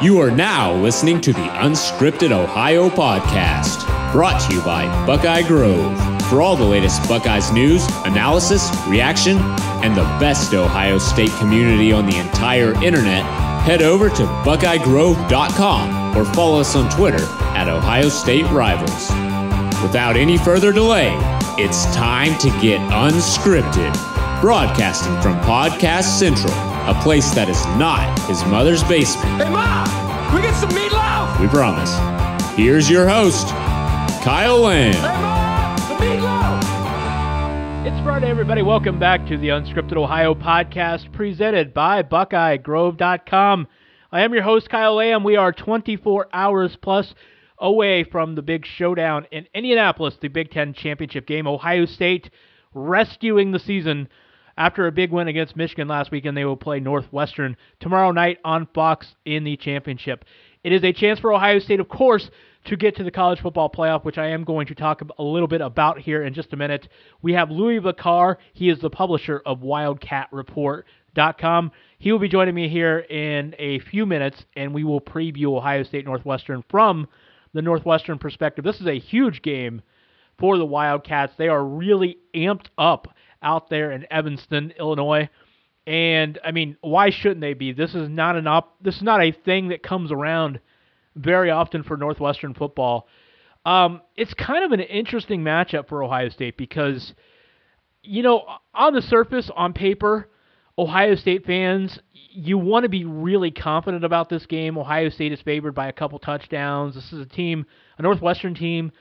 You are now listening to the Unscripted Ohio Podcast, brought to you by Buckeye Grove. For all the latest Buckeyes news, analysis, reaction, and the best Ohio State community on the entire internet, head over to buckeyegrove.com or follow us on Twitter at Ohio State Rivals. Without any further delay, it's time to get unscripted, broadcasting from Podcast Central, a place that is not his mother's basement. Hey, Ma! We get some meatloaf! We promise. Here's your host, Kyle Lamb. Hey, Ma! The meatloaf! It's Friday, everybody. Welcome back to the Unscripted Ohio Podcast, presented by BuckeyeGrove.com. I am your host, Kyle Lamb. We are 24 hours plus away from the big showdown in Indianapolis, the Big Ten championship game. Ohio State rescuing the season after a big win against Michigan last weekend. They will play Northwestern tomorrow night on Fox in the championship. It is a chance for Ohio State, of course, to get to the college football playoff, which I am going to talk a little bit about here in just a minute. We have Louis Vacar. He is the publisher of WildcatReport.com. He will be joining me here in a few minutes, and we will preview Ohio State Northwestern from the Northwestern perspective. This is a huge game for the Wildcats. They are really amped up out there in Evanston, Illinois. And I mean, why shouldn't they be? This is not a thing that comes around very often for Northwestern football. It's kind of an interesting matchup for Ohio State because, you know, on the surface, on paper, Ohio State fans, you want to be really confident about this game. Ohio State is favored by a couple touchdowns. This is a Northwestern team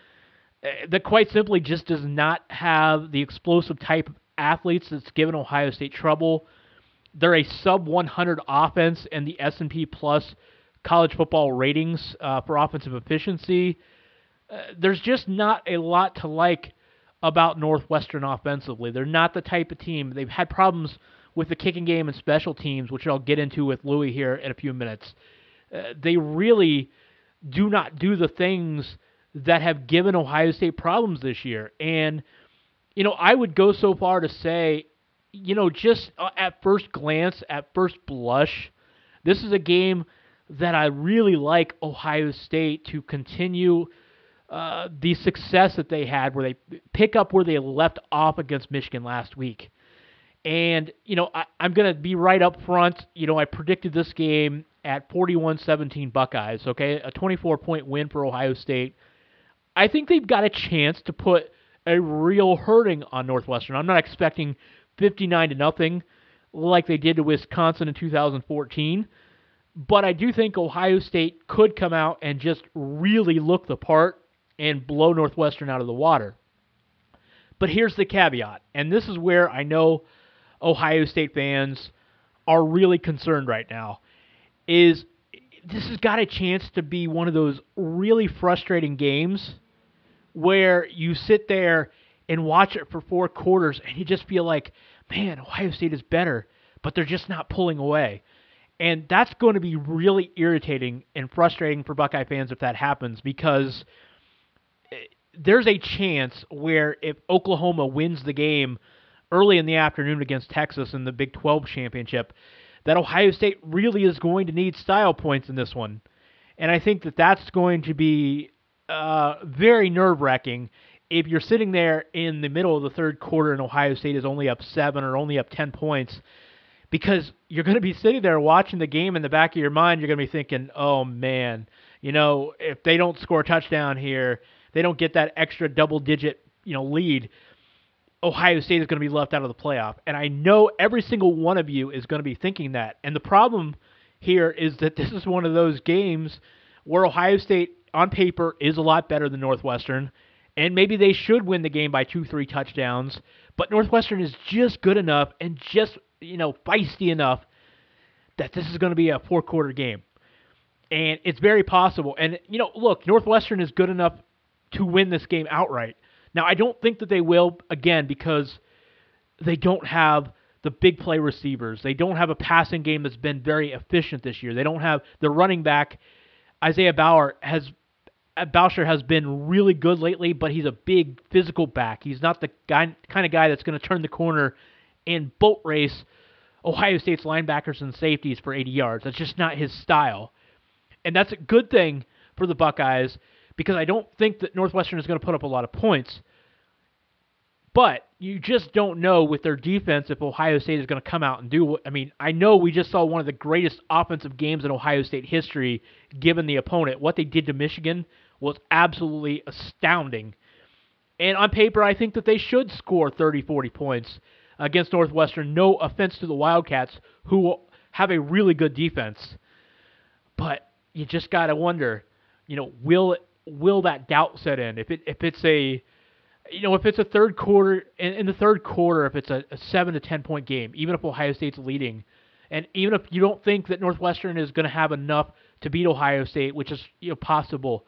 that quite simply just does not have the explosive type of athletes that's given Ohio State trouble. They're a sub-100 offense in the S&P Plus college football ratings for offensive efficiency. There's just not a lot to like about Northwestern offensively. They're not the type of team. They've had problems with the kicking game and special teams, which I'll get into with Louis here in a few minutes. They really do not do the things that have given Ohio State problems this year. And, you know, I would go so far to say, you know, just at first glance, at first blush, this is a game that I really like Ohio State to continue the success that they had, where they pick up where they left off against Michigan last week. And, you know, I'm going to be right up front. You know, I predicted this game at 41-17 Buckeyes, okay? A 24-point win for Ohio State. I think they've got a chance to put a real hurting on Northwestern. I'm not expecting 59-0 like they did to Wisconsin in 2014, but I do think Ohio State could come out and just really look the part and blow Northwestern out of the water. But here's the caveat, and this is where I know Ohio State fans are really concerned right now, is this has got a chance to be one of those really frustrating games where you sit there and watch it for 4 quarters and you just feel like, man, Ohio State is better, but they're just not pulling away. And that's going to be really irritating and frustrating for Buckeye fans if that happens, because there's a chance where if Oklahoma wins the game early in the afternoon against Texas in the Big 12 championship, that Ohio State really is going to need style points in this one. And I think that that's going to be very nerve-wracking if you're sitting there in the middle of the third quarter and Ohio State is only up 7 or only up 10 points, because you're going to be sitting there watching the game. In the back of your mind, you're going to be thinking, oh, man, you know, if they don't score a touchdown here, they don't get that extra double-digit, you know, lead, Ohio State is going to be left out of the playoff. And I know every single one of you is going to be thinking that. And the problem here is that this is one of those games where Ohio State, on paper, is a lot better than Northwestern, and maybe they should win the game by 2-3 touchdowns, but Northwestern is just good enough and just, you know, feisty enough that this is going to be a 4-quarter game. And it's very possible. And, you know, look, Northwestern is good enough to win this game outright. Now, I don't think that they will, again, because they don't have the big play receivers. They don't have a passing game that's been very efficient this year. They don't have the running back. Isaiah Bauer has Boucher has been really good lately, but he's a big physical back. He's not the kind of guy that's going to turn the corner and boat race Ohio State's linebackers and safeties for 80 yards. That's just not his style. And that's a good thing for the Buckeyes because I don't think that Northwestern is going to put up a lot of points. But you just don't know with their defense if Ohio State is going to come out and do what. I mean, I know we just saw one of the greatest offensive games in Ohio State history given the opponent. What they did to Michigan was absolutely astounding. And on paper, I think that they should score 30, 40 points against Northwestern. No offense to the Wildcats, who have a really good defense. But you just got to wonder, will that doubt set in? If it's a third quarter, in the third quarter, if it's a 7 to 10 point game, even if Ohio State's leading, and even if you don't think that Northwestern is going to have enough to beat Ohio State, which is possible,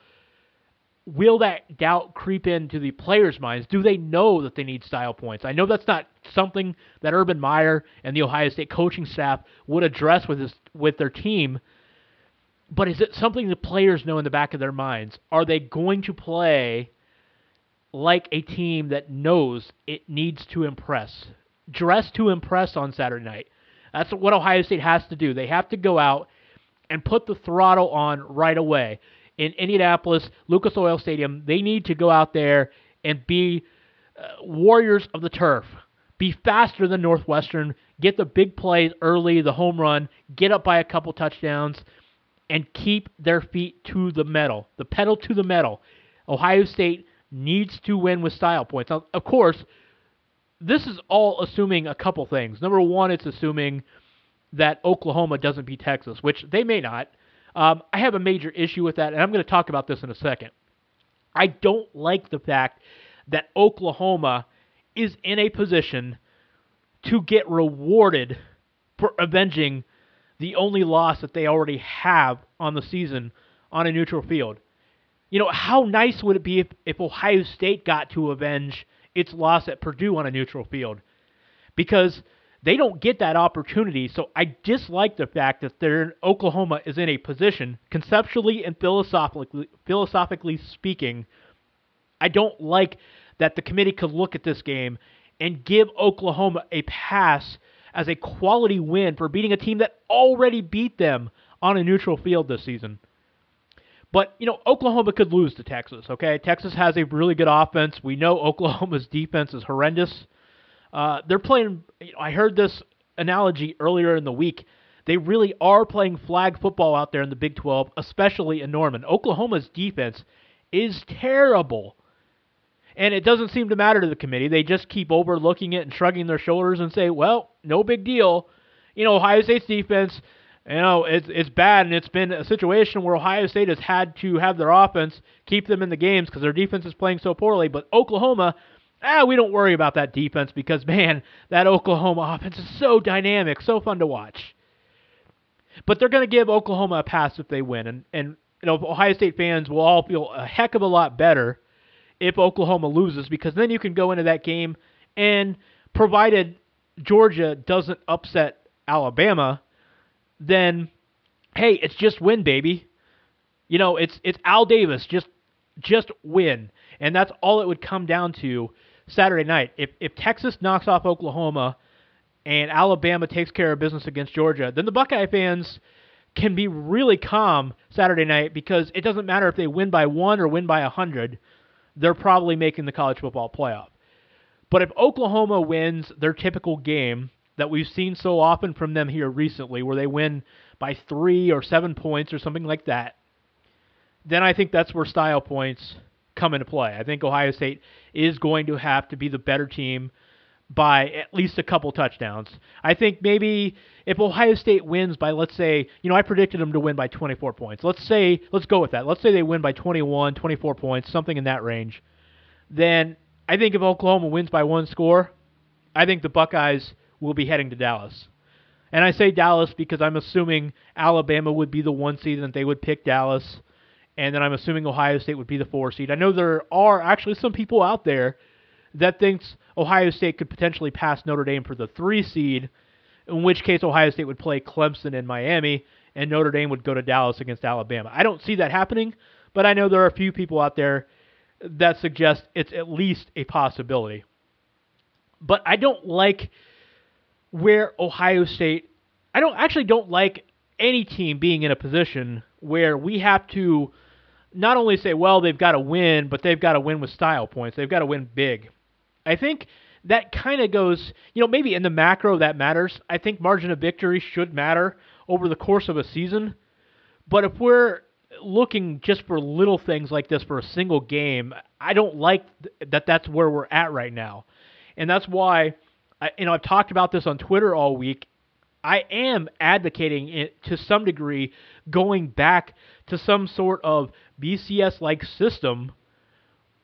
will that doubt creep into the players' minds? Do they know that they need style points? I know that's not something that Urban Meyer and the Ohio State coaching staff would address with their team, but is it something the players know in the back of their minds? Are they going to play like a team that knows it needs to impress? Dress to impress on Saturday night. That's what Ohio State has to do. They have to go out and put the throttle on right away. In Indianapolis, Lucas Oil Stadium, they need to go out there and be warriors of the turf. Be faster than Northwestern. Get the big plays early, the home run, get up by a couple touchdowns, and keep their feet to the metal, the pedal to the metal. Ohio State needs to win with style points. Now, of course, this is all assuming a couple things. Number one, it's assuming that Oklahoma doesn't beat Texas, which they may not. I have a major issue with that, and I'm going to talk about this in a second. I don't like the fact that Oklahoma is in a position to get rewarded for avenging the only loss that they already have on the season on a neutral field. How nice would it be if Ohio State got to avenge its loss at Purdue on a neutral field? Because they don't get that opportunity, so I dislike the fact that Oklahoma is in a position, conceptually and philosophically speaking, I don't like that the committee could look at this game and give Oklahoma a pass as a quality win for beating a team that already beat them on a neutral field this season. But, Oklahoma could lose to Texas, okay? Texas has a really good offense. We know Oklahoma's defense is horrendous. They're playing, I heard this analogy earlier in the week. They really are playing flag football out there in the Big 12, especially in Norman. Oklahoma's defense is terrible. And it doesn't seem to matter to the committee. They just keep overlooking it and shrugging their shoulders and say, well, no big deal. Ohio State's defense, it's bad, and it's been a situation where Ohio State has had to have their offense keep them in the games because their defense is playing so poorly. But Oklahoma, we don't worry about that defense because, man, that Oklahoma offense is so dynamic, so fun to watch. But they're going to give Oklahoma a pass if they win. And Ohio State fans will all feel a heck of a lot better if Oklahoma loses, because then you can go into that game and, provided Georgia doesn't upset Alabama, then, hey, it's just win, baby. It's Al Davis, just win. And that's all it would come down to Saturday night. If Texas knocks off Oklahoma and Alabama takes care of business against Georgia, then the Buckeye fans can be really calm Saturday night because it doesn't matter if they win by 1 or win by 100. They're probably making the college football playoff. But if Oklahoma wins their typical game that we've seen so often from them here recently, where they win by 3 or 7 points or something like that, then I think that's where style points come into play. I think Ohio State is going to have to be the better team by at least a couple touchdowns. I think maybe if Ohio State wins by, let's say, I predicted them to win by 24 points. Let's go with that. Let's say they win by 21, 24 points, something in that range. Then I think if Oklahoma wins by 1 score, I think the Buckeyes will be heading to Dallas. And I say Dallas because I'm assuming Alabama would be the 1 seed and they would pick Dallas. And then I'm assuming Ohio State would be the 4 seed. I know there are actually some people out there that thinks Ohio State could potentially pass Notre Dame for the 3 seed, in which case Ohio State would play Clemson in Miami, and Notre Dame would go to Dallas against Alabama. I don't see that happening, but I know there are a few people out there that suggest it's at least a possibility. But I don't like where Ohio State... I don't like any team being in a position where we have to not only say, well, they've got to win, but they've got to win with style points. They've got to win big. I think that kind of goes, maybe in the macro that matters. I think margin of victory should matter over the course of a season. But if we're looking just for little things like this for a single game, I don't like that that's where we're at right now. And that's why, I've talked about this on Twitter all week. I am advocating it to some degree going back to some sort of BCS-like system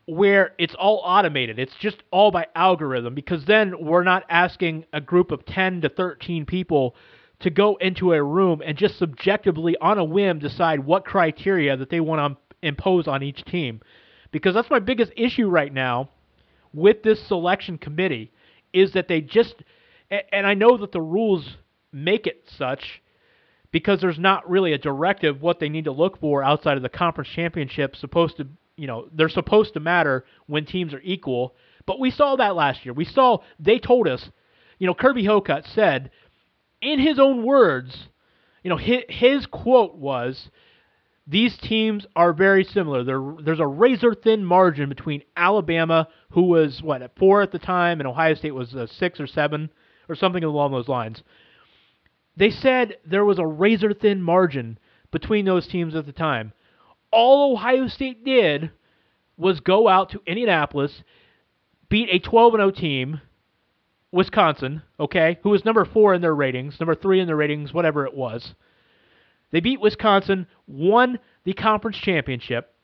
where it's all automated. It's just all by algorithm, because then we're not asking a group of 10 to 13 people to go into a room and just subjectively on a whim decide what criteria that they want to impose on each team. Because that's my biggest issue right now with this selection committee, is that they just, and I know that the rules make it such because there's not really a directive what they need to look for outside of the conference championship. They're supposed to matter when teams are equal, but we saw that last year. They told us, Kirby Hocutt said, in his own words, his quote was, these teams are very similar. There's a razor-thin margin between Alabama, who was, at 4 at the time, and Ohio State was 6 or 7, or something along those lines. They said there was a razor-thin margin between those teams at the time. All Ohio State did was go out to Indianapolis, beat a 12-0 team, Wisconsin, who was number 4 in their ratings, number 3 in their ratings, whatever it was. They beat Wisconsin, won the conference championship,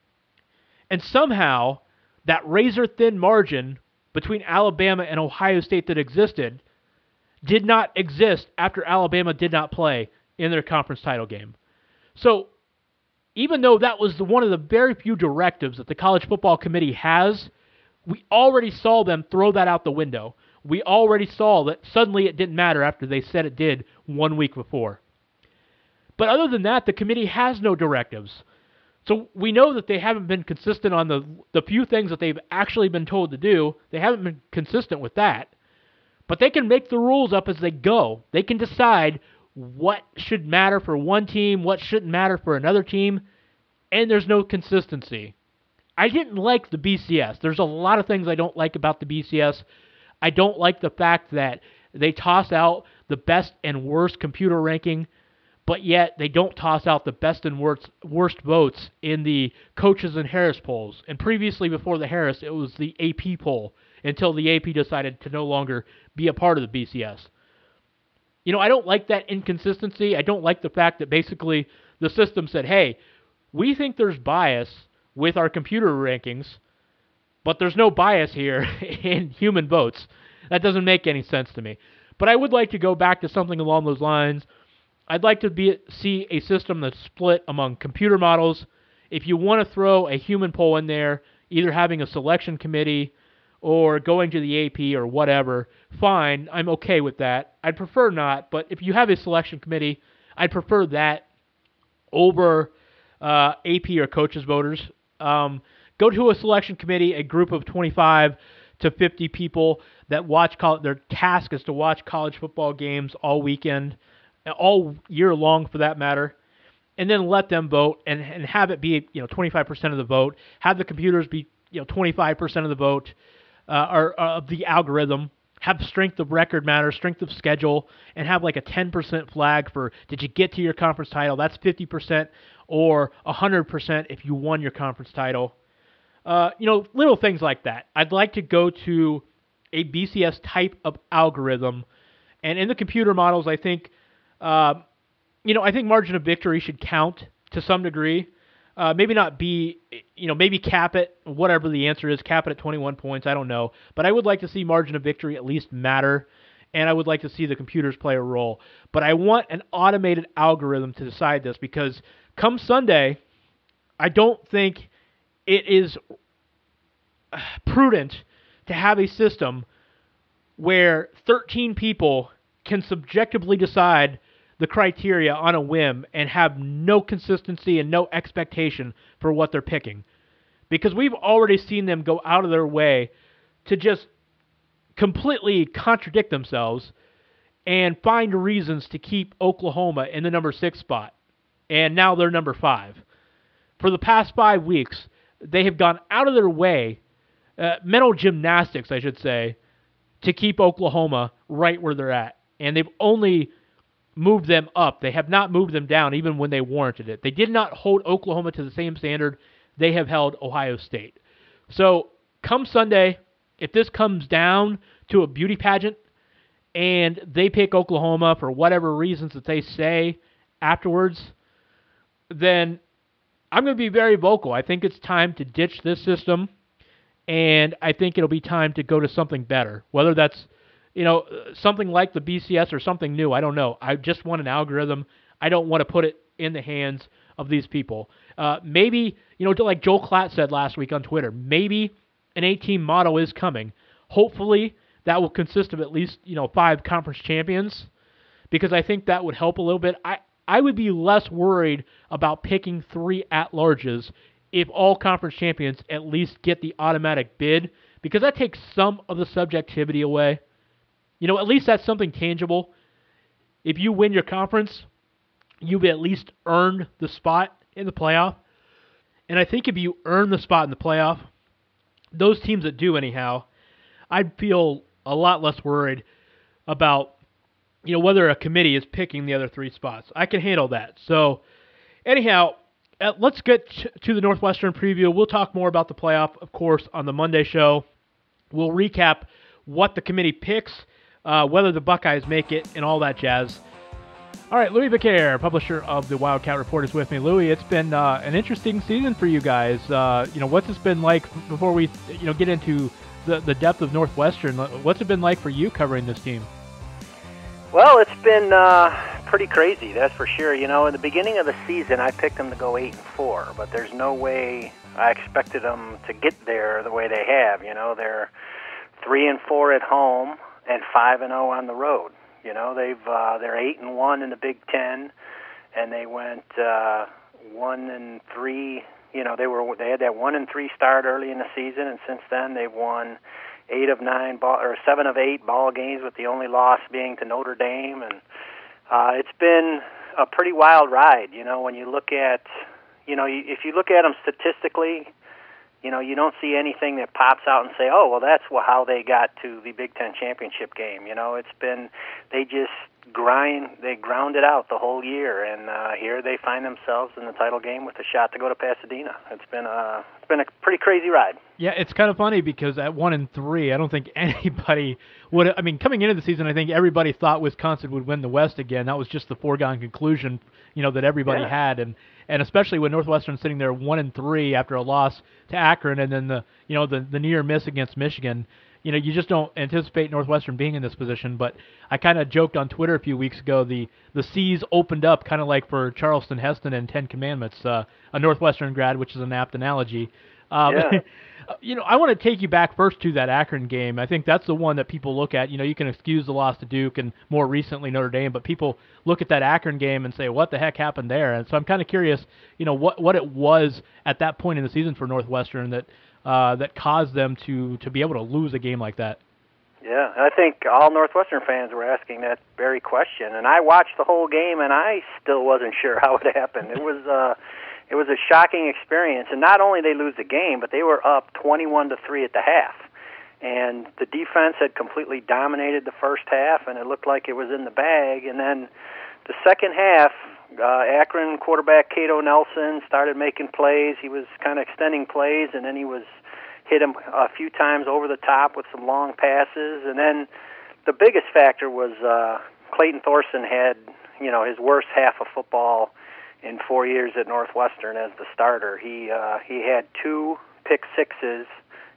and somehow that razor-thin margin between Alabama and Ohio State that existed did not exist after Alabama did not play in their conference title game. So even though that was one of the very few directives that the College Football Committee has, we already saw them throw that out the window. We already saw that suddenly it didn't matter after they said it did 1 week before. But other than that, the committee has no directives. So we know that they haven't been consistent on the few things that they've actually been told to do. They haven't been consistent with that. But they can make the rules up as they go. They can decide what should matter for one team, what shouldn't matter for another team, and there's no consistency. I didn't like the BCS. There's a lot of things I don't like about the BCS. I don't like the fact that they toss out the best and worst computer ranking, but yet they don't toss out the best and worst votes in the Coaches and Harris polls. And previously, before the Harris, it was the AP poll, until the AP decided to no longer be a part of the BCS. I don't like that inconsistency. I don't like the fact that basically the system said, hey, we think there's bias with our computer rankings, but there's no bias here in human votes. That doesn't make any sense to me. But I would like to go back to something along those lines. I'd like to see a system that's split among computer models. If you want to throw a human poll in there, either having a selection committee or going to the AP or whatever, fine, I'm okay with that. I'd prefer not, but if you have a selection committee, I'd prefer that over AP or coaches voters. Go to a selection committee, a group of 25 to 50 people that watch their task is to watch college football games all weekend, all year long for that matter, and then let them vote and have it be 25% of the vote. Have the computers be 25% of the vote or of the algorithm. Have strength of record matter, strength of schedule, and have like a 10% flag for did you get to your conference title? That's 50%, or 100% if you won your conference title. Little things like that. I'd like to go to a BCS type of algorithm, and in the computer models, I think, I think margin of victory should count to some degree. Maybe not be, maybe cap it, whatever the answer is, cap it at 21 points, I don't know. But I would like to see margin of victory at least matter, and I would like to see the computers play a role. But I want an automated algorithm to decide this, because come Sunday, I don't think it is prudent to have a system where 13 people can subjectively decide the criteria on a whim and have no consistency and no expectation for what they're picking. Because we've already seen them go out of their way to just completely contradict themselves and find reasons to keep Oklahoma in the number 6 spot. and now they're number 5. For the past 5 weeks, they have gone out of their way, mental gymnastics, I should say, to keep Oklahoma right where they're at. And they've only moved them up. They have not moved them down, even when they warranted it. They did not hold Oklahoma to the same standard they have held Ohio State. So come Sunday, if this comes down to a beauty pageant and they pick Oklahoma for whatever reasons that they say afterwards, then I'm going to be very vocal. I think it's time to ditch this system, and I think it'll be time to go to something better, whether that's something like the BCS or something new. I don't know. I just want an algorithm. I don't want to put it in the hands of these people. Maybe, like Joel Klatt said last week on Twitter, maybe an 8-team model is coming. Hopefully that will consist of at least, 5 conference champions, because I think that would help a little bit. I would be less worried about picking 3 at-larges if all conference champions at least get the automatic bid, because that takes some of the subjectivity away. At least that's something tangible. If you win your conference, you've at least earned the spot in the playoff. And I think if you earn the spot in the playoff, those teams that do anyhow, I'd feel a lot less worried about, whether a committee is picking the other 3 spots. I can handle that. So, anyhow, let's get to the Northwestern preview. We'll talk more about the playoff, of course, on the Monday show. We'll recap what the committee picks, whether the Buckeyes make it, and all that jazz. All right, Louis Becaire, publisher of the Wildcat Report, is with me. Louis, it's been an interesting season for you guys. What's it been like before we get into the depth of Northwestern? What's it been like for you covering this team? Well, it's been pretty crazy, that's for sure. In the beginning of the season, I picked them to go 8-4, but there's no way I expected them to get there the way they have. They're 3-4 at home and 5-0 on the road. They're 8-1 in the Big Ten, and they went 1-3. They had that 1-3 start early in the season, and since then they've won 7 of 8 ball games, with the only loss being to Notre Dame, and it's been a pretty wild ride. When you look at, if you look at them statistically, you don't see anything that pops out and say, oh, well, that's how they got to the Big Ten championship game. It's been, they ground it out the whole year, and here they find themselves in the title game with a shot to go to Pasadena. It's been a pretty crazy ride. Yeah, it's kind of funny because at 1-3, I don't think anybody would. I mean, coming into the season, I think everybody thought Wisconsin would win the West again. That was just the foregone conclusion, that everybody had, and especially when Northwestern sitting there 1-3 after a loss to Akron, and then the near miss against Michigan. You just don't anticipate Northwestern being in this position. But I kind of joked on Twitter a few weeks ago, the seas opened up kind of like for Charleston Heston in 10 Commandments, a Northwestern grad, which is an apt analogy. I want to take you back first to that Akron game. I think that's the one that people look at. You can excuse the loss to Duke and more recently Notre Dame, but people look at that Akron game and say, what the heck happened there? And so I'm kind of curious, what it was at that point in the season for Northwestern that caused them to be able to lose a game like that. Yeah, I think all Northwestern fans were asking that very question, and I watched the whole game, and I still wasn't sure how it happened. It was a shocking experience, and not only they lose the game, but they were up 21-3 at the half, and the defense had completely dominated the first half, and it looked like it was in the bag. And then the second half, Akron quarterback Cato Nelson started making plays. He was kind of extending plays, and then he was hit him a few times over the top with some long passes. And then the biggest factor was Clayton Thorson had, his worst half of football in 4 years at Northwestern as the starter. He had 2 pick sixes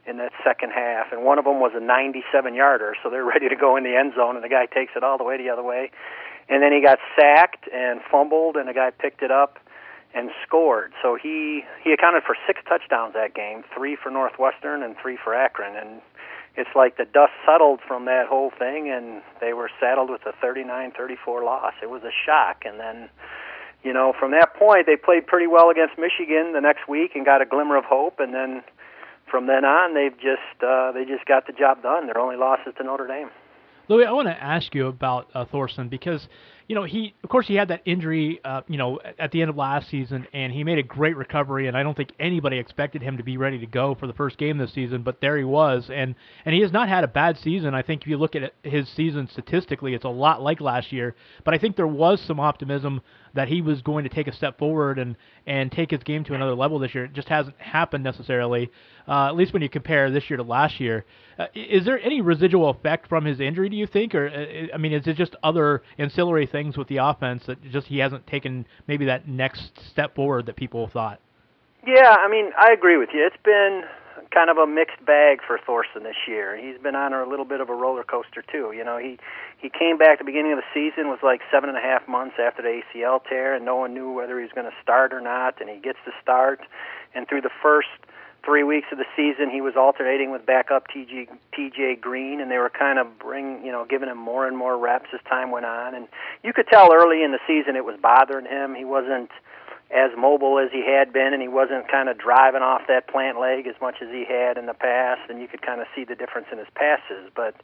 in that second half, and one of them was a 97-yarder, so they're ready to go in the end zone, and the guy takes it all the way the other way. And then he got sacked and fumbled, and the guy picked it up and scored. So he accounted for 6 touchdowns that game, 3 for Northwestern and 3 for Akron. And it's like the dust settled from that whole thing, and they were saddled with a 39-34 loss. It was a shock. And then, from that point, they played pretty well against Michigan the next week and got a glimmer of hope. And then from then on, they just got the job done. Their only loss is to Notre Dame. Louis, I want to ask you about Thorson because, he of course he had that injury, at the end of last season, and he made a great recovery, and I don't think anybody expected him to be ready to go for the first game this season, but there he was, and he has not had a bad season. I think if you look at his season statistically, it's a lot like last year, but I think there was some optimism that he was going to take a step forward and take his game to another level this year. It just hasn't happened necessarily, at least when you compare this year to last year. Is there any residual effect from his injury, do you think? Or, is it just other ancillary things with the offense that just he hasn't taken maybe that next step forward that people thought? Yeah, I agree with you. It's been kind of a mixed bag for Thorson this year. He's been on a little bit of a roller coaster, too. He came back at the beginning of the season, was like 7.5 months after the ACL tear, and no one knew whether he was going to start or not, and he gets to start. And through the first 3 weeks of the season, he was alternating with backup TJ Green, and they were kind of giving him more and more reps as time went on. And you could tell early in the season it was bothering him. He wasn't as mobile as he had been, and he wasn't kind of driving off that plant leg as much as he had in the past, and you could kind of see the difference in his passes. But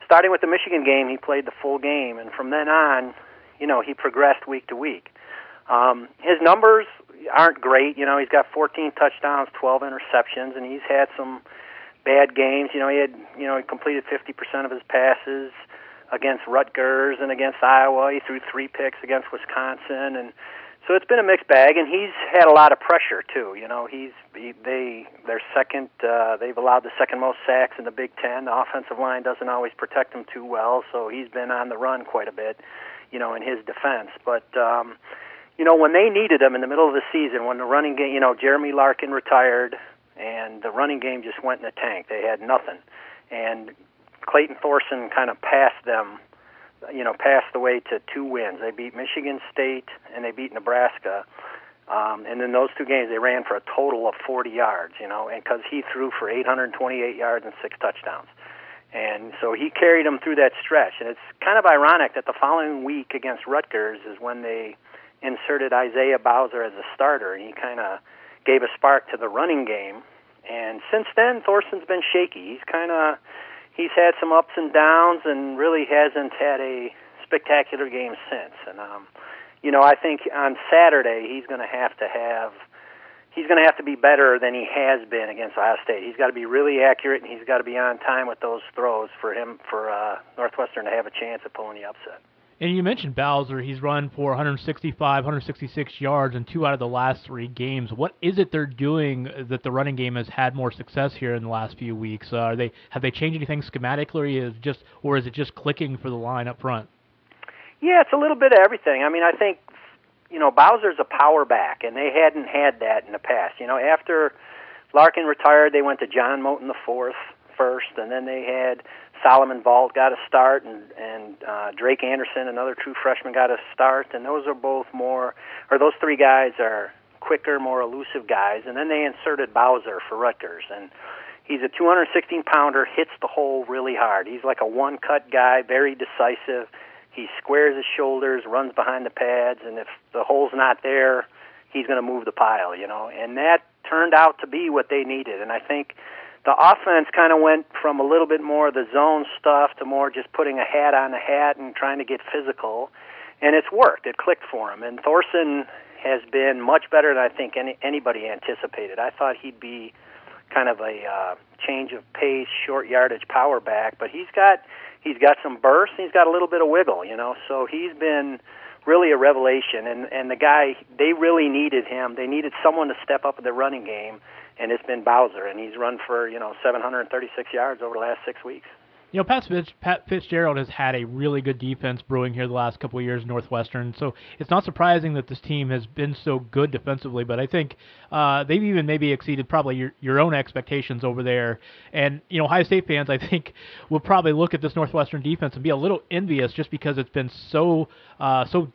starting with the Michigan game, he played the full game, and from then on, he progressed week to week. His numbers aren't great. He's got 14 touchdowns, 12 interceptions, and he's had some bad games. He completed 50% of his passes against Rutgers and against Iowa. He threw 3 picks against Wisconsin, and so it's been a mixed bag. And he's had a lot of pressure too. They've allowed the second most sacks in the Big Ten. The offensive line doesn't always protect him too well, so he's been on the run quite a bit, in his defense. But when they needed him in the middle of the season, when the running game, Jeremy Larkin retired, and the running game just went in the tank. They had nothing. And Clayton Thorson kind of passed the way to 2 wins. They beat Michigan State, and they beat Nebraska. And in those 2 games, they ran for a total of 40 yards, and because he threw for 828 yards and 6 touchdowns. And so he carried them through that stretch. And it's kind of ironic that the following week against Rutgers is when they inserted Isaiah Bowser as a starter, and he kind of gave a spark to the running game. And since then, Thorson's been shaky. He's had some ups and downs, and really hasn't had a spectacular game since. And I think on Saturday he's going to have to be better than he has been against Ohio State. He's got to be really accurate, and he's got to be on time with those throws for Northwestern to have a chance at pulling the upset. And you mentioned Bowser. He's run for 165, 166 yards in 2 out of the last 3 games. What is it they're doing that the running game has had more success here in the last few weeks? Have they changed anything schematically, or is it just clicking for the line up front? Yeah, it's a little bit of everything. I think Bowser's a power back, and they hadn't had that in the past. After Larkin retired, they went to John Moten IV first, and then they had Solomon Vaught got a start, and Drake Anderson, another true freshman, got a start. And those those 3 guys are quicker, more elusive guys. And then they inserted Bowser for Rutgers, and he's a 216-pounder, hits the hole really hard. He's like a one-cut guy, very decisive. He squares his shoulders, runs behind the pads, and if the hole's not there, he's going to move the pile, And that turned out to be what they needed. And I think the offense kind of went from a little bit more of the zone stuff to more just putting a hat on a hat and trying to get physical. And it's worked. It clicked for him. And Thorson has been much better than I think anybody anticipated. I thought he'd be kind of a change of pace, short yardage power back, but he's got some burst, and he's got a little bit of wiggle, So he's been really a revelation. And the guy, they really needed him. They needed someone to step up in the running game, and it's been Bowser, and he's run for 736 yards over the last 6 weeks. Pat Fitzgerald has had a really good defense brewing here the last couple of years in Northwestern, so it's not surprising that this team has been so good defensively, but I think they've even maybe exceeded probably your own expectations over there. And, Ohio State fans, I think, will probably look at this Northwestern defense and be a little envious just because it's been so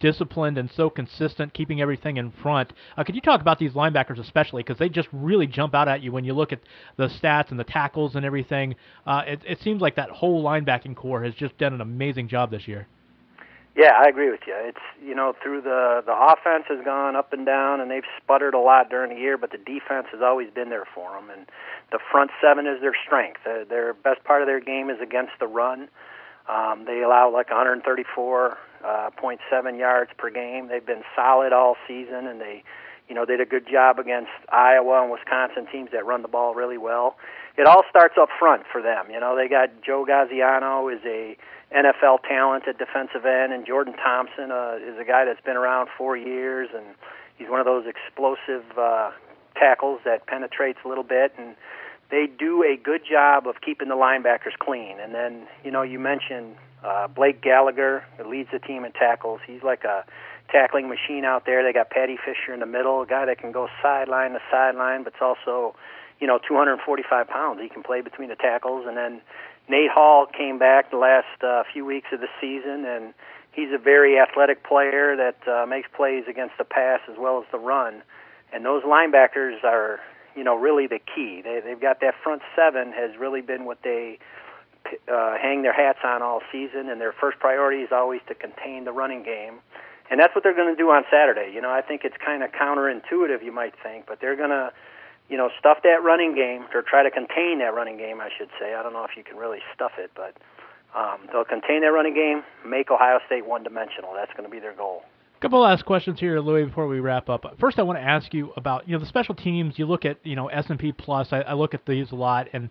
disciplined and so consistent, keeping everything in front. Could you talk about these linebackers especially, because they just really jump out at you when you look at the stats and the tackles and everything. It seems like that whole linebacking core has just done an amazing job this year. Yeah, I agree with you. It's through the offense has gone up and down, and they've sputtered a lot during the year, but the defense has always been there for them. And the front 7 is their strength. Their best part of their game is against the run. They allow like 134.7 yards per game. They've been solid all season, and they did a good job against Iowa and Wisconsin, teams that run the ball really well. It all starts up front for them. They got Joe Gaziano is a NFL talent at defensive end, and Jordan Thompson is a guy that's been around 4 years, and he's one of those explosive tackles that penetrates a little bit, and they do a good job of keeping the linebackers clean. And then, you mentioned Blake Gallagher, who leads the team in tackles. He's like a tackling machine out there. They got Patty Fisher in the middle, a guy that can go sideline to sideline, but it's also, 245 pounds. He can play between the tackles. And then Nate Hall came back the last few weeks of the season, and he's a very athletic player that makes plays against the pass as well as the run. And those linebackers are, really the key. They've got that front seven has really been what they hang their hats on all season, and their first priority is always to contain the running game. And that's what they're going to do on Saturday. I think it's kind of counterintuitive, you might think, but they're going to, stuff that running game, or try to contain that running game, I should say. I don't know if you can really stuff it, but they'll contain that running game, make Ohio State one-dimensional. That's going to be their goal. A couple last questions here, Louis, before we wrap up. First, I want to ask you about, the special teams. You look at, S&P Plus. I look at these a lot, and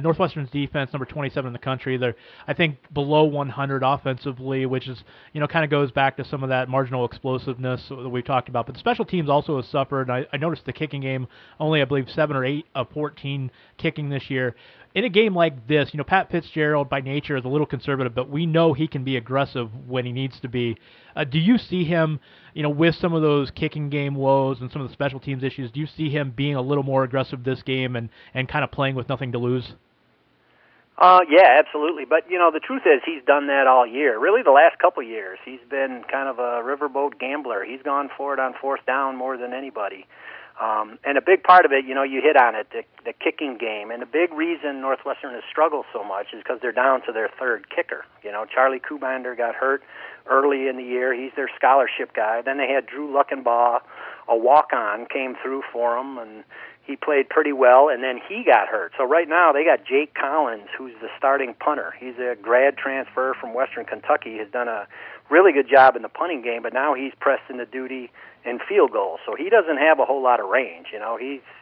Northwestern's defense, number 27 in the country. They're, I think, below 100 offensively, which is, kind of goes back to some of that marginal explosiveness that we've talked about. But the special teams also has suffered. I noticed the kicking game, only, I believe, 7 or 8 of 14 kicking this year. In a game like this, Pat Fitzgerald by nature is a little conservative, but we know he can be aggressive when he needs to be. Do you see him, with some of those kicking game woes and some of the special teams issues, do you see him being a little more aggressive this game and kind of playing with nothing to lose? Yeah, absolutely. But, the truth is he's done that all year. Really the last couple of years. He's been kind of a riverboat gambler. He's gone for it on fourth down more than anybody. And a big part of it, you hit on it, the kicking game. And the big reason Northwestern has struggled so much is because they're down to their third kicker. Charlie Kubinder got hurt early in the year. He's their scholarship guy. Then they had Drew Luckenbaugh, a walk-on, came through for them, and he played pretty well, and then he got hurt. So right now they got Jake Collins, who's the starting punter. He's a grad transfer from Western Kentucky, has done a really good job in the punting game, but now he's pressed into duty in field goals. So he doesn't have a whole lot of range.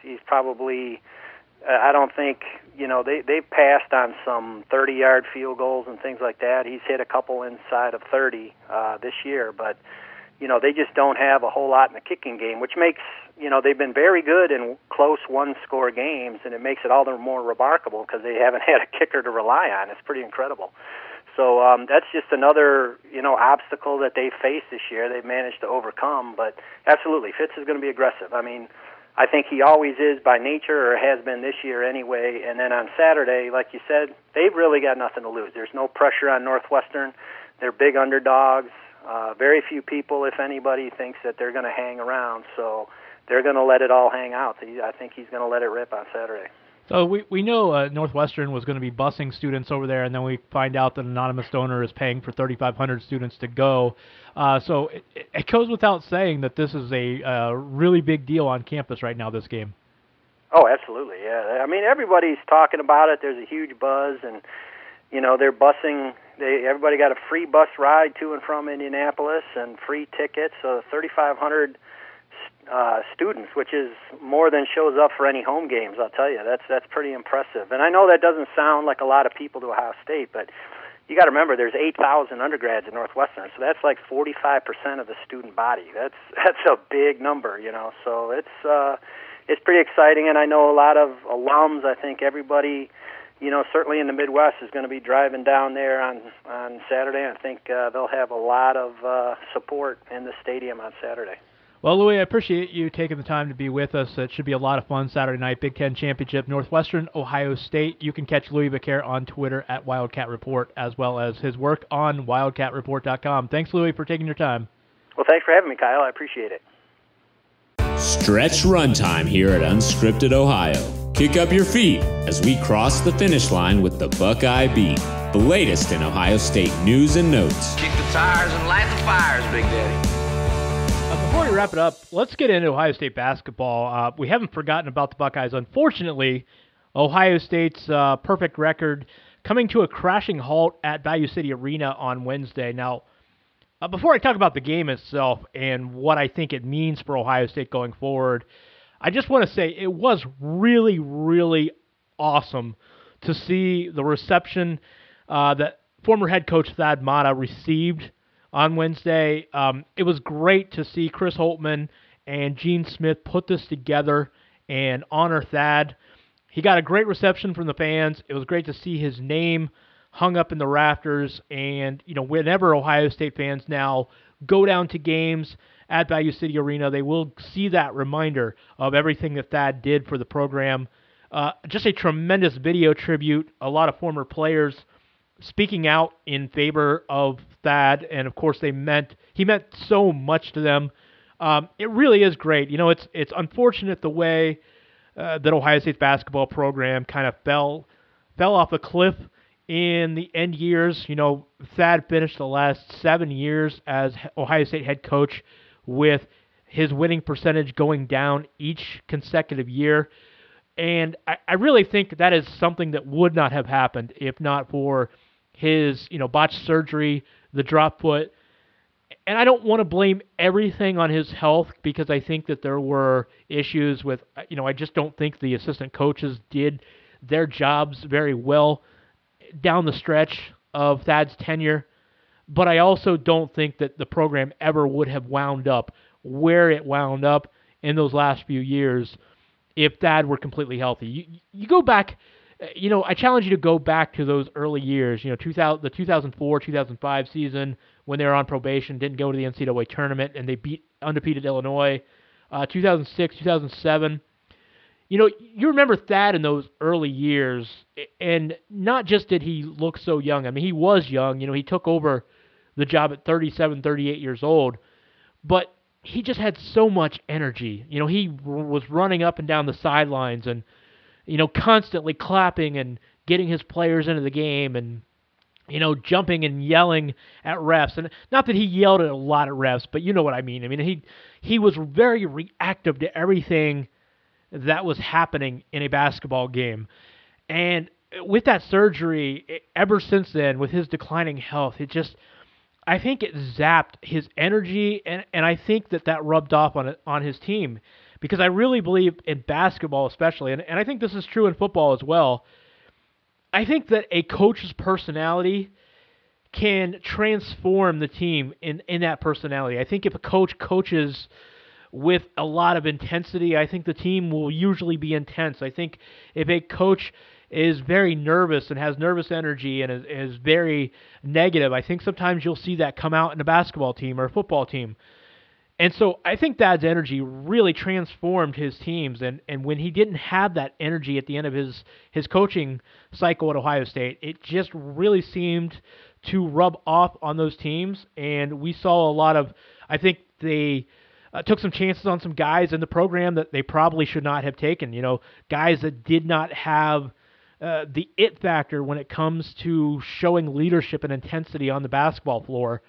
He's probably, I don't think, they've passed on some 30-yard field goals and things like that. He's hit a couple inside of 30 this year, but they just don't have a whole lot in the kicking game, which makes, they've been very good in close one-score games, and it makes it all the more remarkable because they haven't had a kicker to rely on. It's pretty incredible. So that's just another, obstacle that they faced this year. They've managed to overcome, but absolutely, Fitz is going to be aggressive. I mean, I think he always is by nature, or has been this year anyway. And then on Saturday, like you said, they've really got nothing to lose. There's no pressure on Northwestern. They're big underdogs. Very few people, if anybody, thinks that they're going to hang around. So they're going to let it all hang out. I think he's going to let it rip on Saturday. So we know Northwestern was going to be busing students over there, and then we find out that an anonymous donor is paying for 3,500 students to go. So it goes without saying that this is a really big deal on campus right now, this game. Oh, absolutely, yeah. I mean, everybody's talking about it. There's a huge buzz, and, they're busing. Everybody got a free bus ride to and from Indianapolis and free tickets, so 3,500 students, which is more than shows up for any home games. I'll tell you, that's pretty impressive. And I know that doesn't sound like a lot of people to Ohio State, but you got to remember there's 8,000 undergrads at Northwestern, so that's like 45% of the student body. That's a big number, So it's pretty exciting, and I know a lot of alums. I think everybody, certainly in the Midwest, is going to be driving down there on Saturday. I think they'll have a lot of support in the stadium on Saturday. Well, Louis, I appreciate you taking the time to be with us. It should be a lot of fun Saturday night. Big Ten Championship, Northwestern, Ohio State. You can catch Louis Becaire on Twitter at Wildcat Report, as well as his work on WildcatReport.com. Thanks, Louis, for taking your time. Well, thanks for having me, Kyle. I appreciate it. Stretch runtime here at Unscripted Ohio. Kick up your feet as we cross the finish line with the Buckeye Beat, the latest in Ohio State news and notes. Kick the tires and light the fires, Big Daddy. Before we wrap it up, let's get into Ohio State basketball. We haven't forgotten about the Buckeyes. Unfortunately, Ohio State's perfect record coming to a crashing halt at Value City Arena on Wednesday. Now, before I talk about the game itself and what I think it means for Ohio State going forward, I just want to say it was really, really awesome to see the reception that former head coach Thad Matta received on Wednesday. It was great to see Chris Holtmann and Gene Smith put this together and honor Thad. He got a great reception from the fans. It was great to see his name hung up in the rafters. And, whenever Ohio State fans now go down to games at Value City Arena, they will see that reminder of everything that Thad did for the program. Just a tremendous video tribute. A lot of former players speaking out in favor of Thad, and of course he meant so much to them. It really is great. It's unfortunate the way that Ohio State's basketball program kind of fell off a cliff in the end years. Thad finished the last 7 years as Ohio State head coach with his winning percentage going down each consecutive year. And I really think that is something that would not have happened if not for his, botched surgery, the drop foot. And I don't want to blame everything on his health because I think that there were issues with, I just don't think the assistant coaches did their jobs very well down the stretch of Thad's tenure. But I also don't think that the program ever would have wound up where it wound up in those last few years if Thad were completely healthy. You go back, I challenge you to go back to those early years, the 2004-2005 season when they were on probation, didn't go to the NCAA tournament, and they beat undefeated Illinois. 2006, 2007. You remember Thad in those early years, and not just did he look so young. I mean, he was young. He took over the job at 37, 38 years old, but he just had so much energy. He was running up and down the sidelines and, constantly clapping and getting his players into the game and, jumping and yelling at refs. And not that he yelled at a lot of refs, but you know what I mean. I mean, he was very reactive to everything that was happening in a basketball game. And with that surgery, ever since then, with his declining health, I think it zapped his energy, and I think that rubbed off on his team. Because I really believe in basketball especially, and I think this is true in football as well, I think that a coach's personality can transform the team in that personality. I think if a coach coaches with a lot of intensity, I think the team will usually be intense. I think if a coach is very nervous and has nervous energy and is very negative, I think sometimes you'll see that come out in a basketball team or a football team. And so I think Thad's energy really transformed his teams, and when he didn't have that energy at the end of his coaching cycle at Ohio State, it just really seemed to rub off on those teams, and we saw a lot of, I think they took some chances on some guys in the program that they probably should not have taken, guys that did not have the it factor when it comes to showing leadership and intensity on the basketball floor.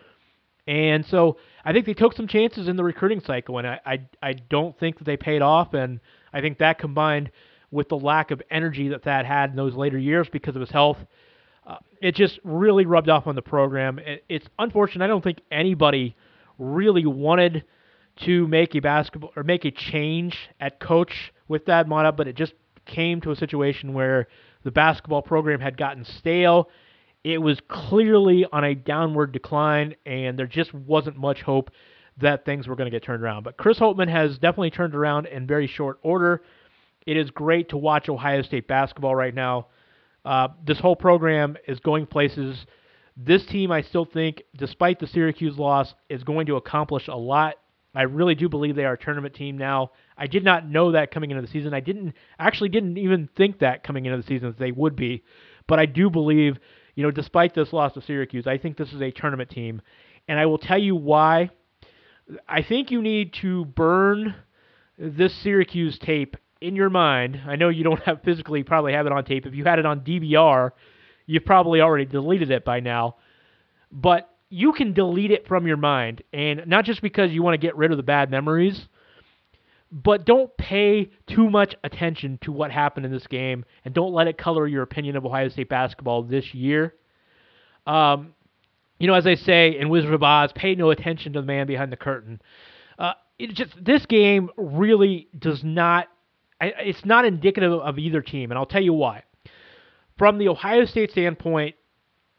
And so I think they took some chances in the recruiting cycle, and I don't think that they paid off, and I think that combined with the lack of energy that Thad had in those later years because of his health, it just really rubbed off on the program. It's unfortunate. I don't think anybody really wanted to make a change at coach with Thad Matta, but it just came to a situation where the basketball program had gotten stale. It was clearly on a downward decline, and there just wasn't much hope that things were going to get turned around. But Chris Holtmann has definitely turned around in very short order. It is great to watch Ohio State basketball right now. This whole program is going places. This team, I still think, despite the Syracuse loss, is going to accomplish a lot. I really do believe they are a tournament team now. I did not know that coming into the season. I didn't even think that coming into the season that they would be. But I do believe, despite this loss to Syracuse, I think this is a tournament team. And I will tell you why. I think you need to burn this Syracuse tape in your mind. I know you don't probably have it on tape. If you had it on DVR, you've probably already deleted it by now. But you can delete it from your mind, and not just because you want to get rid of the bad memories, But don't pay too much attention to what happened in this game, and don't let it color your opinion of Ohio State basketball this year. As I say in Wizard of Oz, pay no attention to the man behind the curtain. This game really does not. It's not indicative of either team, and I'll tell you why. From the Ohio State standpoint,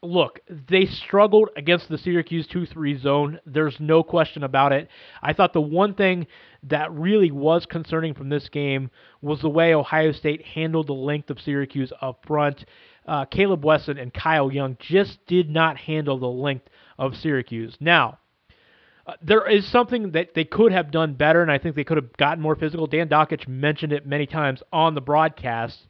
look, they struggled against the Syracuse 2-3 zone. There's no question about it. I thought the one thing that really was concerning from this game was the way Ohio State handled the length of Syracuse up front. Caleb Wesson and Kyle Young just did not handle the length of Syracuse. Now, there is something that they could have done better, and I think they could have gotten more physical. Dan Dockich mentioned it many times on the broadcast.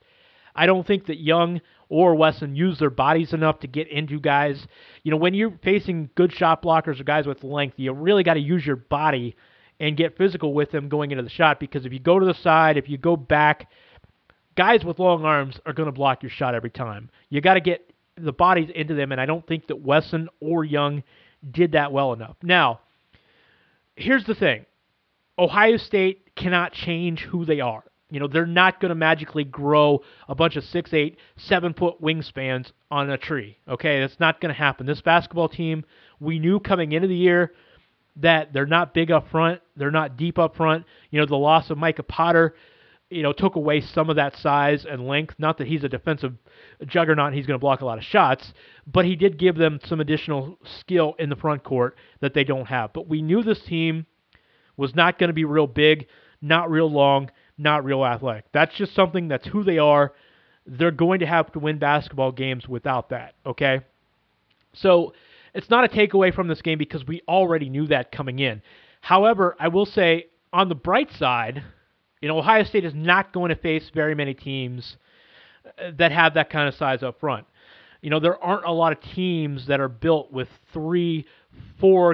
I don't think that Young or Wesson use their bodies enough to get into guys. When you're facing good shot blockers or guys with length, you really got to use your body and get physical with them going into the shot, because if you go to the side, if you go back, guys with long arms are going to block your shot every time. You got to get the bodies into them, and I don't think that Wesson or Young did that well enough. Now, here's the thing. Ohio State cannot change who they are. They're not going to magically grow a bunch of 6'8", 7-foot wingspans on a tree. Okay, that's not going to happen. This basketball team, we knew coming into the year that they're not big up front. They're not deep up front. The loss of Micah Potter, took away some of that size and length. Not that he's a defensive juggernaut, he's going to block a lot of shots, but he did give them some additional skill in the front court that they don't have. But we knew this team was not going to be real big, not real long, not real athletic. That's just something that's who they are. They're going to have to win basketball games without that, okay? So it's not a takeaway from this game because we already knew that coming in. However, I will say on the bright side, Ohio State is not going to face very many teams that have that kind of size up front. There aren't a lot of teams that are built with 3-4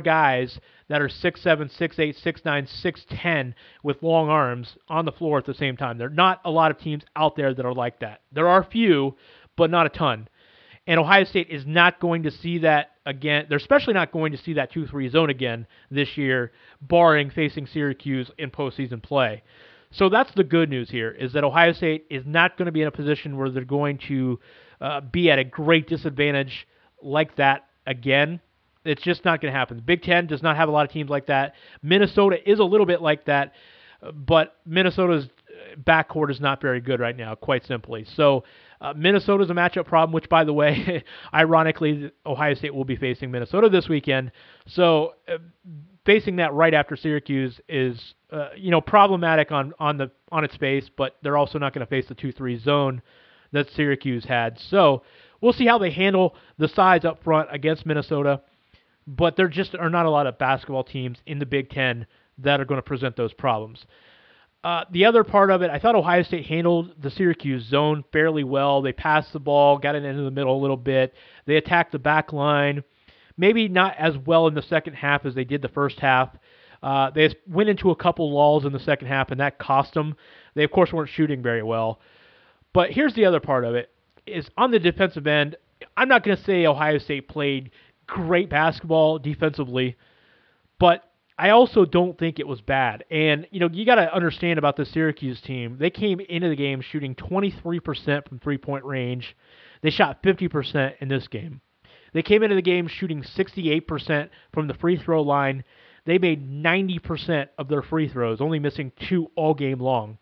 guys that are 6'7", 6'8", 6'9", 6'10", with long arms on the floor at the same time. There are not a lot of teams out there that are like that. There are a few, but not a ton. And Ohio State is not going to see that again. They're especially not going to see that 2-3 zone again this year, barring facing Syracuse in postseason play. So that's the good news here, is that Ohio State is not going to be in a position where they're going to be at a great disadvantage like that again. It's just not going to happen. The Big Ten does not have a lot of teams like that. Minnesota is a little bit like that, but Minnesota's backcourt is not very good right now, quite simply. So Minnesota's a matchup problem, which, by the way, ironically, Ohio State will be facing Minnesota this weekend. So facing that right after Syracuse is problematic on its face, but they're also not going to face the 2-3 zone that Syracuse had. So we'll see how they handle the size up front against Minnesota. But there just are not a lot of basketball teams in the Big Ten that are going to present those problems. The other part of it, I thought Ohio State handled the Syracuse zone fairly well. They passed the ball, got it into the middle a little bit. They attacked the back line. Maybe not as well in the second half as they did the first half. They went into a couple lulls in the second half, and that cost them. They, of course, weren't shooting very well. But here's the other part of it, is on the defensive end, I'm not going to say Ohio State played great basketball defensively, but I also don't think it was bad. And, you got to understand about the Syracuse team. They came into the game shooting 23% from three-point range. They shot 50% in this game. They came into the game shooting 68% from the free throw line. They made 90% of their free throws, only missing 2 all game long.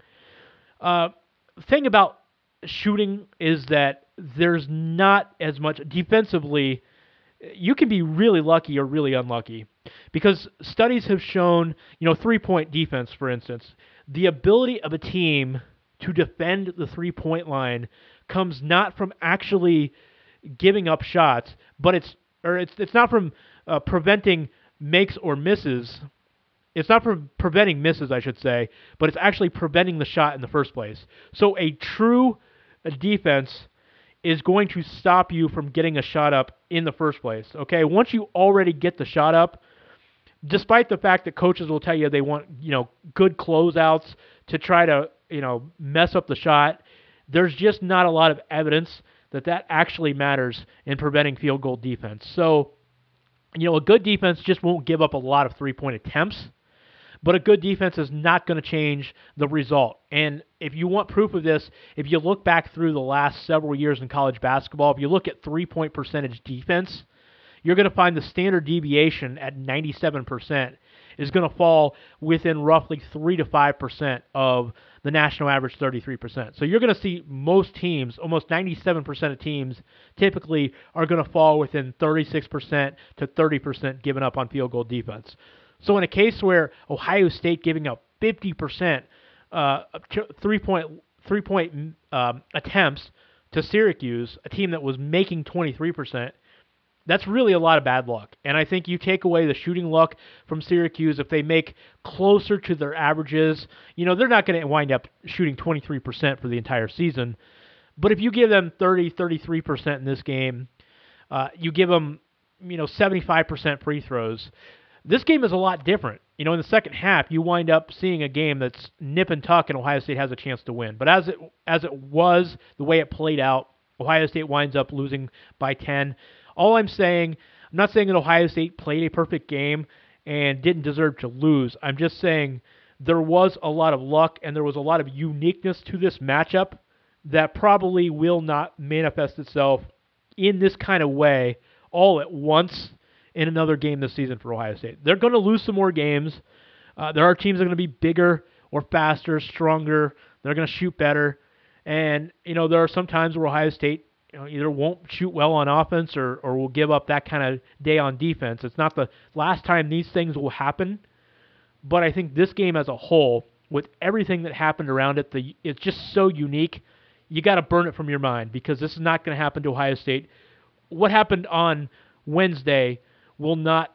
Thing about shooting is that there's not as much defensively. You can be really lucky or really unlucky, because studies have shown, 3-point defense, for instance, the ability of a team to defend the 3-point line comes not from actually giving up shots, but it's not from preventing makes or misses. It's not from preventing misses, I should say, but it's actually preventing the shot in the first place. So a true defense is going to stop you from getting a shot up in the first place. Okay, once you already get the shot up, despite the fact that coaches will tell you they want, good closeouts to try to, mess up the shot, there's just not a lot of evidence that actually matters in preventing field goal defense. So, a good defense just won't give up a lot of 3-point attempts, but a good defense is not going to change the result. And if you want proof of this, if you look back through the last several years in college basketball, if you look at three-point percentage defense, you're going to find the standard deviation at 97% is going to fall within roughly 3 to 5% of the national average 33%. So you're going to see most teams, almost 97% of teams, typically are going to fall within 36% to 30% given up on field goal defense. So in a case where Ohio State giving up 50% three-point attempts to Syracuse, a team that was making 23%, that's really a lot of bad luck. And I think you take away the shooting luck from Syracuse if they make closer to their averages. They're not going to wind up shooting 23% for the entire season. But if you give them 30, 33% in this game, you give them, 75% free throws, this game is a lot different. In the second half, you wind up seeing a game that's nip and tuck and Ohio State has a chance to win. But as it was, the way it played out, Ohio State winds up losing by 10. All I'm not saying that Ohio State played a perfect game and didn't deserve to lose. I'm just saying there was a lot of luck and there was a lot of uniqueness to this matchup that probably will not manifest itself in this kind of way all at once in another game this season for Ohio State. They're going to lose some more games. There are teams that are going to be bigger or faster, stronger. They're going to shoot better. And, there are some times where Ohio State either won't shoot well on offense or will give up that kind of day on defense. It's not the last time these things will happen, but I think this game as a whole, with everything that happened around it, it's just so unique. You got to burn it from your mind because this is not going to happen to Ohio State. What happened on Wednesday will not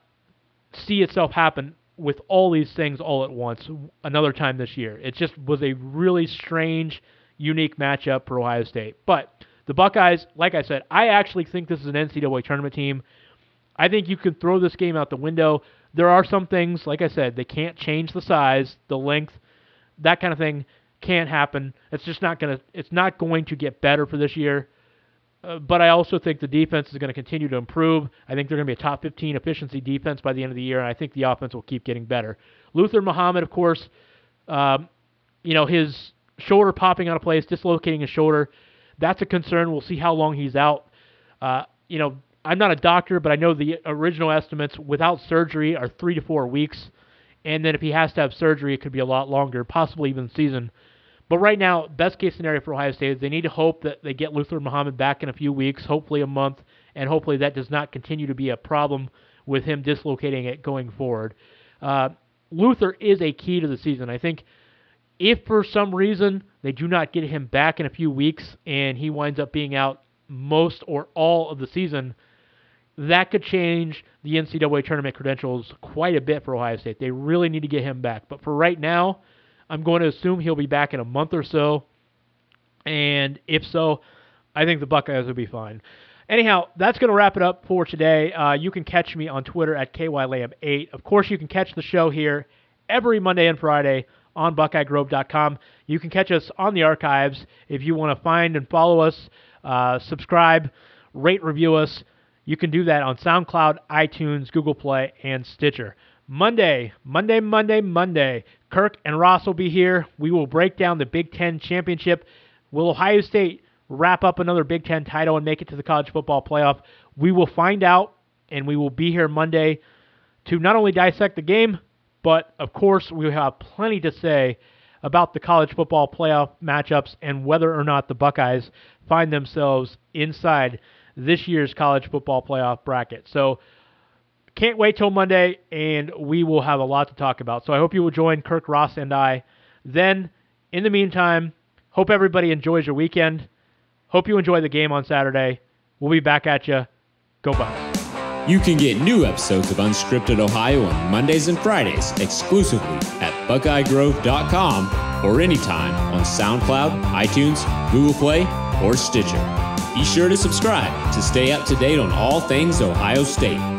see itself happen with all these things all at once another time this year. It just was a really strange, unique matchup for Ohio State. But the Buckeyes, like I said, I actually think this is an NCAA tournament team. I think you can throw this game out the window. There are some things, like I said, they can't change the size, the length, that kind of thing can't happen. It's not going to get better for this year. But I also think the defense is going to continue to improve. I think they're going to be a top 15 efficiency defense by the end of the year, and I think the offense will keep getting better. Luther Muhammad, of course, his shoulder popping out of place, dislocating his shoulder, that's a concern. We'll see how long he's out. I'm not a doctor, but I know the original estimates without surgery are 3 to 4 weeks. And then if he has to have surgery, it could be a lot longer, possibly even season. But right now, best case scenario for Ohio State is they need to hope that they get Luther Muhammad back in a few weeks, hopefully a month, and hopefully that does not continue to be a problem with him dislocating it going forward. Luther is a key to the season. I think if for some reason they do not get him back in a few weeks and he winds up being out most or all of the season, that could change the NCAA tournament credentials quite a bit for Ohio State. They really need to get him back. But for right now, I'm going to assume he'll be back in a month or so. And if so, I think the Buckeyes will be fine. Anyhow, that's going to wrap it up for today. You can catch me on Twitter at KYLam8. Of course, you can catch the show here every Monday and Friday on BuckeyeGrove.com. You can catch us on the archives if you want to find and follow us, subscribe, rate, review us. You can do that on SoundCloud, iTunes, Google Play, and Stitcher. Monday. Kirk and Ross will be here. We will break down the Big Ten championship. Will Ohio State wrap up another Big Ten title and make it to the college football playoff? We will find out, and we will be here Monday to not only dissect the game, but, of course, we have plenty to say about the college football playoff matchups and whether or not the Buckeyes find themselves inside this year's college football playoff bracket. So can't wait till Monday, and we will have a lot to talk about. So I hope you will join Kirk, Ross, and I. Then, in the meantime, hope everybody enjoys your weekend. Hope you enjoy the game on Saturday. We'll be back at you. Go Buckeyes. You can get new episodes of Unscripted Ohio on Mondays and Fridays exclusively at BuckeyeGrove.com or anytime on SoundCloud, iTunes, Google Play, or Stitcher. Be sure to subscribe to stay up to date on all things Ohio State.